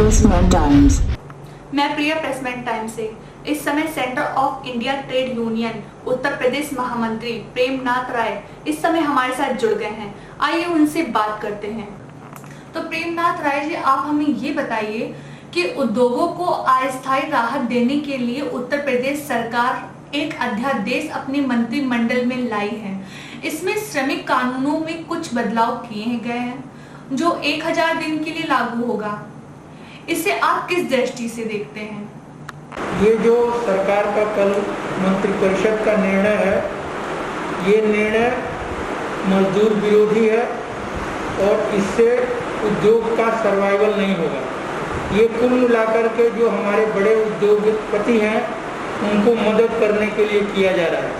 प्रेसमेंट times. मैं प्रिया प्रेसमेंट times से। इस समय centre of India trade union Uttar Pradesh महामंत्री प्रेमनाथ राय इस समय हमारे साथ जुड़ गए हैं। आइए उनसे बात करते हैं। तो प्रेमनाथ राय जी, आप हमें ये बताइए कि उद्योगों को अस्थायी राहत देने के लिए उत्तर प्रदेश सरकार एक अध्यादेश अपने मंत्रिमंडल में लाई है। इसमें श्रमिक कानूनों में कुछ बदलाव किए गए हैं जो 1000 दिन के लिए लागू होगा। इसे आप किस दृष्टि से देखते हैं? ये जो सरकार का कल मंत्रिपरिषद का निर्णय है, ये निर्णय मजदूर विरोधी है और इससे उद्योग का सर्वाइवल नहीं होगा। ये कुल मिलाकर के जो हमारे बड़े उद्योगपति हैं उनको मदद करने के लिए किया जा रहा है।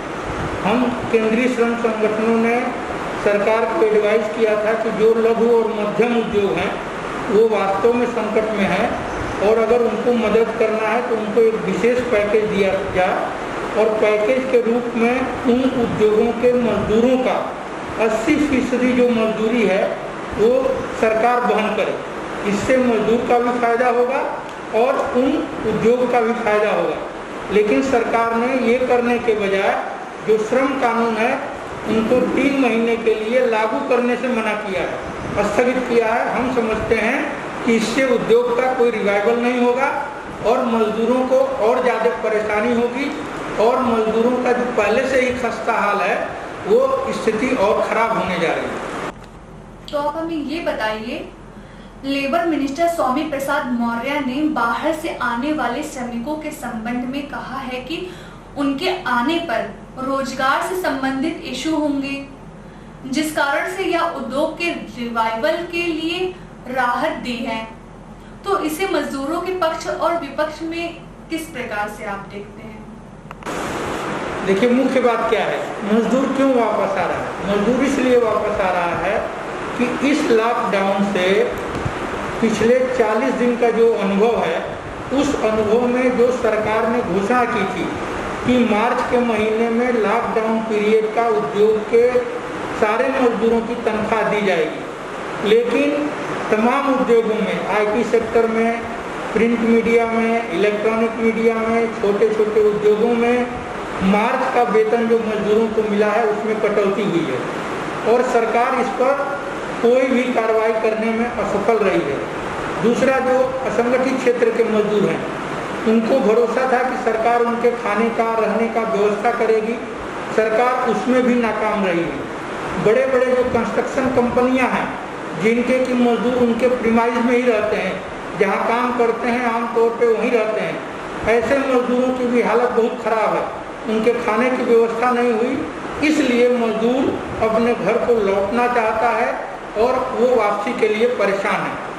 हम केंद्रीय श्रम संगठनों ने सरकार को एडवाइस किया था कि जो लघु और मध्यम उद्योग हैं वो वास्तव में संकट में है और अगर उनको मदद करना है तो उनको एक विशेष पैकेज दिया जाए और पैकेज के रूप में उन उद्योगों के मजदूरों का 80% जो मजदूरी है वो सरकार वहन करे। इससे मजदूर का भी फायदा होगा और उन उद्योग का भी फायदा होगा। लेकिन सरकार ने ये करने के बजाय जो श्रम कानून है उनको 3 महीने के लिए लागू करने से मना किया है, स्थगित किया है। हम समझते हैं कि इससे उद्योग का कोई रिवाइवल नहीं होगा और मजदूरों को और ज़्यादा परेशानी होगी और मजदूरों का जो पहले से ही खस्ता हाल है वो स्थिति और खराब होने जा रही है। तो आप हमें ये बताइए, लेबर मिनिस्टर स्वामी प्रसाद मौर्य ने बाहर से आने वाले श्रमिकों के संबंध में कहा है कि उनके आने पर रोजगार से संबंधित इशू होंगे, जिस कारण से यह उद्योग के रिवाइवल के लिए राहत दी है। तो इसे मजदूरों के पक्ष और विपक्ष में किस प्रकार से आप देखते हैं? देखिए, मुख्य बात क्या है, मजदूर क्यों वापस आ रहा है? मजदूर इसलिए वापस आ रहा है कि इस लॉकडाउन से पिछले 40 दिन का जो अनुभव है, उस अनुभव में जो सरकार ने घोषणा की थी कि मार्च के महीने में लॉकडाउन पीरियड का उद्योग के सारे मजदूरों की तनख्वाह दी जाएगी, लेकिन तमाम उद्योगों में, आईटी सेक्टर में, प्रिंट मीडिया में, इलेक्ट्रॉनिक मीडिया में, छोटे छोटे उद्योगों में मार्च का वेतन जो मजदूरों को मिला है उसमें कटौती हुई है और सरकार इस पर कोई भी कार्रवाई करने में असफल रही है। दूसरा, जो असंगठित क्षेत्र के मजदूर हैं उनको भरोसा था कि सरकार उनके खाने का, रहने का व्यवस्था करेगी, सरकार उसमें भी नाकाम रही है। बड़े बड़े जो कंस्ट्रक्शन कंपनियां हैं जिनके कि मजदूर उनके प्रीमाइज में ही रहते हैं, जहां काम करते हैं आमतौर पे वहीं रहते हैं, ऐसे मजदूरों की भी हालत बहुत खराब है। उनके खाने की व्यवस्था नहीं हुई, इसलिए मजदूर अपने घर को लौटना चाहता है और वो वापसी के लिए परेशान है।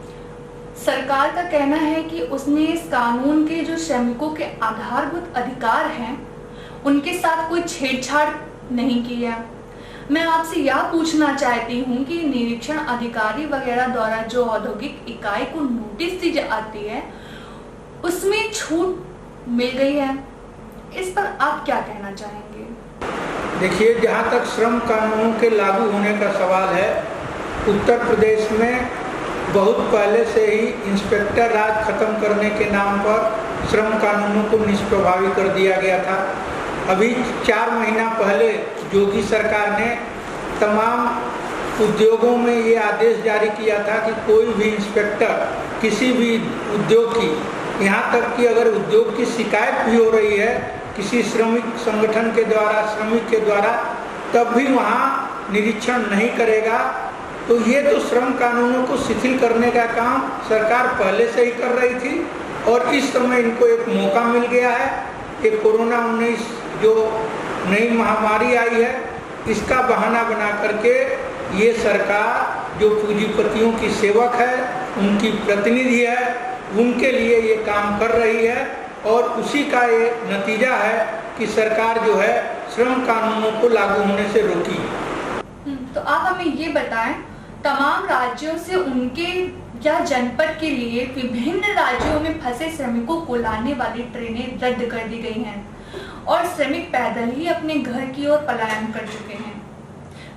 सरकार का कहना है कि उसने इस कानून के जो श्रमिकों के आधारभूत अधिकार हैं उनके साथ कोई छेड़छाड़ नहीं की है। मैं आपसे यह पूछना चाहती हूं कि निरीक्षण अधिकारी वगैरह द्वारा जो औद्योगिक इकाई को नोटिस दी जाती है उसमें छूट मिल गई है, इस पर आप क्या कहना चाहेंगे? देखिए, जहाँ तक श्रम कानूनों के लागू होने का सवाल है, उत्तर प्रदेश में बहुत पहले से ही इंस्पेक्टर राज खत्म करने के नाम पर श्रम कानूनों को निष्प्रभावी कर दिया गया था। अभी 4 महीना पहले योगी सरकार ने तमाम उद्योगों में ये आदेश जारी किया था कि कोई भी इंस्पेक्टर किसी भी उद्योग की, यहाँ तक कि अगर उद्योग की शिकायत भी हो रही है किसी श्रमिक संगठन के द्वारा, श्रमिक के द्वारा, तब भी वहाँ निरीक्षण नहीं करेगा। तो ये तो श्रम कानूनों को शिथिल करने का काम सरकार पहले से ही कर रही थी और इस समय इनको एक मौका मिल गया है। ये कोरोना 19 जो नई महामारी आई है, इसका बहाना बना करके ये सरकार जो पूंजीपतियों की सेवक है, उनकी प्रतिनिधि है, उनके लिए ये काम कर रही है और उसी का ये नतीजा है कि सरकार जो है श्रम कानूनों को लागू होने से रोकी है। तो आप हमें ये बताएं, तमाम राज्यों से उनके या जनपद के लिए विभिन्न राज्यों में फंसे श्रमिकों को लाने वाली ट्रेनें रद्द कर दी गई हैं और श्रमिक पैदल ही अपने घर की ओर पलायन कर चुके हैं।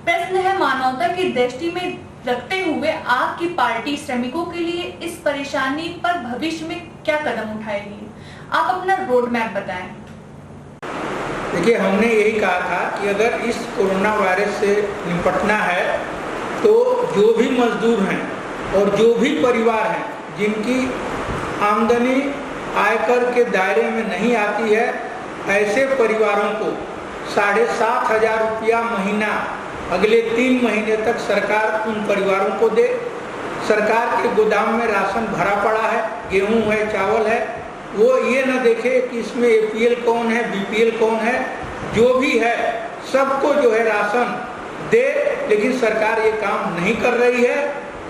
प्रश्न है, मानवता की दृष्टि में रखते हुए आपकी पार्टी श्रमिकों के लिए इस परेशानी पर भविष्य में क्या कदम उठाएगी? आप अपना रोड मैप बताएं। देखिए, हमने यही कहा था कि अगर इस कोरोना वायरस से निपटना है तो जो भी मजदूर हैं और जो भी परिवार हैं जिनकी आमदनी आयकर के दायरे में नहीं आती है, ऐसे परिवारों को 7,500 रुपया महीना अगले 3 महीने तक सरकार उन परिवारों को दे। सरकार के गोदाम में राशन भरा पड़ा है, गेहूं है, चावल है, वो ये न देखे कि इसमें APL कौन है, BPL कौन है, जो भी है सबको जो है राशन दे। लेकिन सरकार ये काम नहीं कर रही है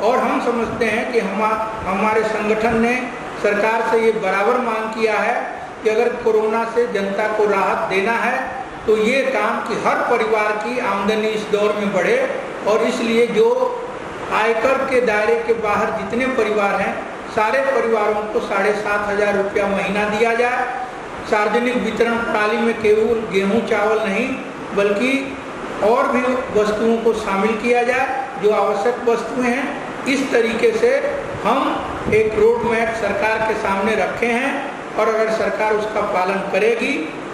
और हम समझते हैं कि हमारे संगठन ने सरकार से ये बराबर मांग किया है कि अगर कोरोना से जनता को राहत देना है तो ये काम कि हर परिवार की आमदनी इस दौर में बढ़े, और इसलिए जो आयकर के दायरे के बाहर जितने परिवार हैं सारे परिवारों को 7,500 रुपया महीना दिया जाए। सार्वजनिक वितरण प्रणाली में केवल गेहूं चावल नहीं बल्कि और भी वस्तुओं को शामिल किया जाए जो आवश्यक वस्तुएं हैं। इस तरीके से हम एक रोड मैप सरकार के सामने रखे हैं और अगर सरकार उसका पालन करेगी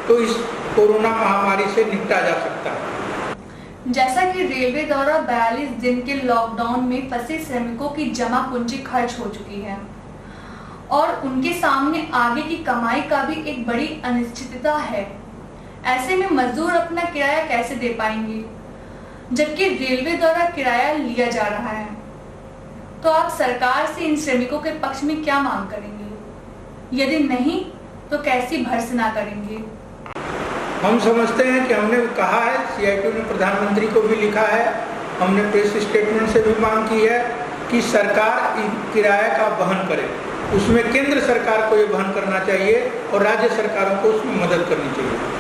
तो इस कोरोना महामारी से निपटा जा सकता है। जैसा कि रेलवे द्वारा 42 दिन के लॉकडाउन में फंसे श्रमिकों की जमा पूंजी खर्च हो चुकी है और उनके सामने आगे की कमाई का भी एक बड़ी अनिश्चितता है। ऐसे में मजदूर अपना किराया कैसे दे पाएंगे जबकि रेलवे द्वारा किराया लिया जा रहा है? तो आप सरकार से इन श्रमिकों के पक्ष में क्या मांग करेंगे? यदि नहीं तो कैसी भर्त्सना करेंगे? हम समझते हैं कि हमने कहा है, CITU ने प्रधानमंत्री को भी लिखा है, हमने प्रेस स्टेटमेंट से भी मांग की है कि सरकार किराया का वहन करे। उसमें केंद्र सरकार को ये वहन करना चाहिए और राज्य सरकारों को उसमें मदद करनी चाहिए।